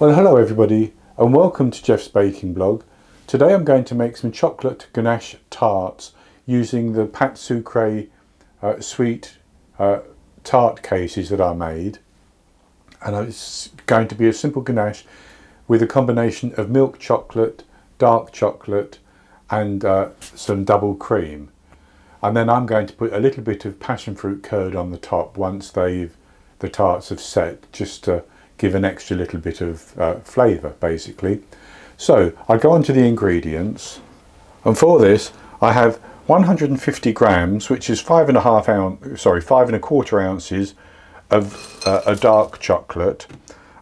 Well, hello everybody and welcome to Jeff's Baking Blog. Today I'm going to make some chocolate ganache tarts using the pâte sucrée sweet tart cases that I made. And it's going to be a simple ganache with a combination of milk chocolate, dark chocolate and some double cream. And then I'm going to put a little bit of passion fruit curd on the top once the tarts have set, just to give an extra little bit of flavour basically. So I go on to the ingredients, and for this I have 150 grams, which is 5¼ ounces of a dark chocolate,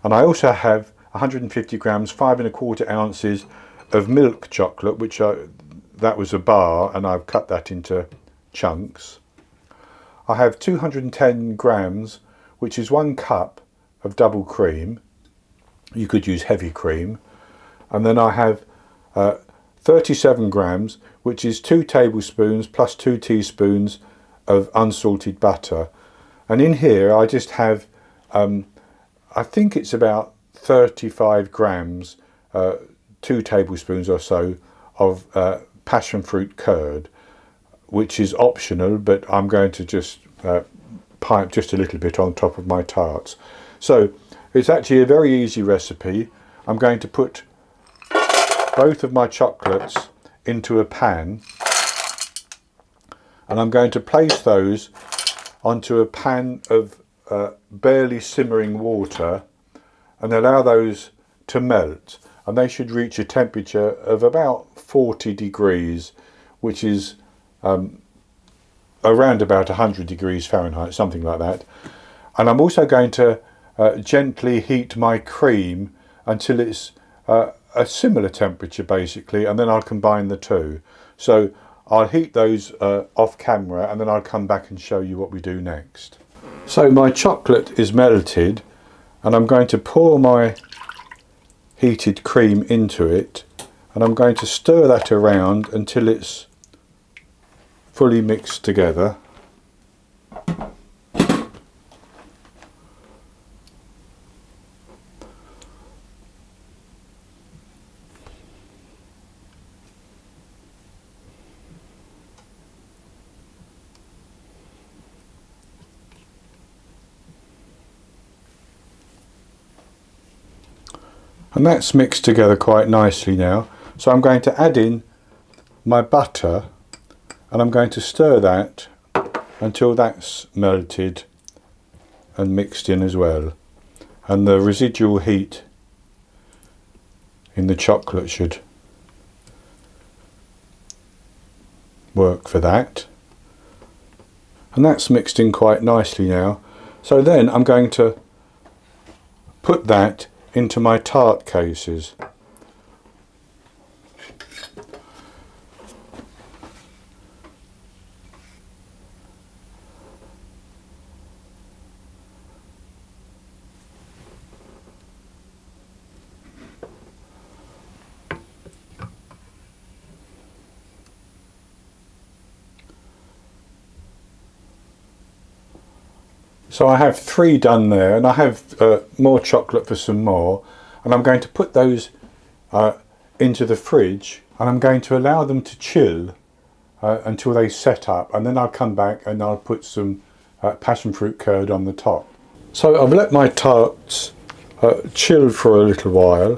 and I also have 150 grams, 5¼ ounces of milk chocolate, which that was a bar and I've cut that into chunks. I have 210 grams, which is 1 cup of double cream. You could use heavy cream. And then I have 37 grams, which is 2 tablespoons plus 2 teaspoons of unsalted butter. And in here I just have I think it's about 35 grams, 2 tablespoons or so of passion fruit curd, which is optional, but I'm going to just pipe just a little bit on top of my tarts. So it's actually a very easy recipe. I'm going to put both of my chocolates into a pan, and I'm going to place those onto a pan of barely simmering water and allow those to melt, and they should reach a temperature of about 40 degrees, which is around about 100 degrees Fahrenheit, something like that. And I'm also going to gently heat my cream until it's a similar temperature basically, and then I'll combine the two. So I'll heat those off camera, and then I'll come back and show you what we do next. So my chocolate is melted, and I'm going to pour my heated cream into it, and I'm going to stir that around until it's fully mixed together. And that's mixed together quite nicely now. So I'm going to add in my butter, and I'm going to stir that until that's melted and mixed in as well. And the residual heat in the chocolate should work for that. And that's mixed in quite nicely now. So then I'm going to put that into my tart cases. So I have 3 done there, and I have more chocolate for some more, and I'm going to put those into the fridge, and I'm going to allow them to chill until they set up, and then I'll come back and I'll put some passion fruit curd on the top. So I've let my tarts chill for a little while.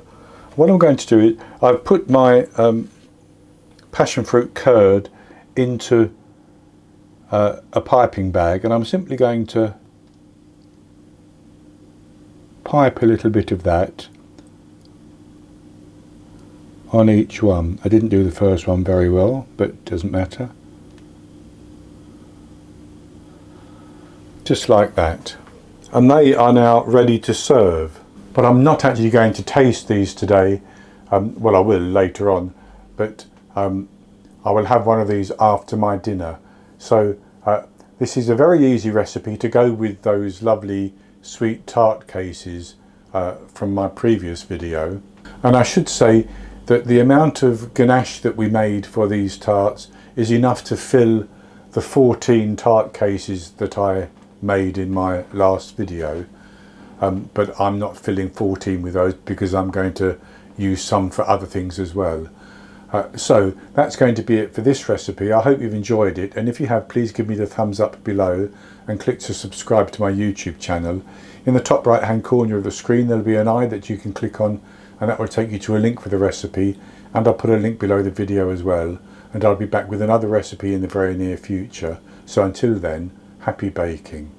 What I'm going to do is I've put my passion fruit curd into a piping bag, and I'm simply going to pipe a little bit of that on each one. I didn't do the first one very well, but it doesn't matter. Just like that. And they are now ready to serve. But I'm not actually going to taste these today. Well, I will later on, but I will have one of these after my dinner. So this is a very easy recipe to go with those lovely sweet tart cases from my previous video. And I should say that the amount of ganache that we made for these tarts is enough to fill the 14 tart cases that I made in my last video. but I'm not filling 14 with those because I'm going to use some for other things as well. So that's going to be it for this recipe. I hope you've enjoyed it, and if you have, please give me the thumbs up below and click to subscribe to my YouTube channel. In the top right hand corner of the screen there'll be an eye that you can click on, and that will take you to a link for the recipe, and I'll put a link below the video as well, and I'll be back with another recipe in the very near future. So until then, happy baking.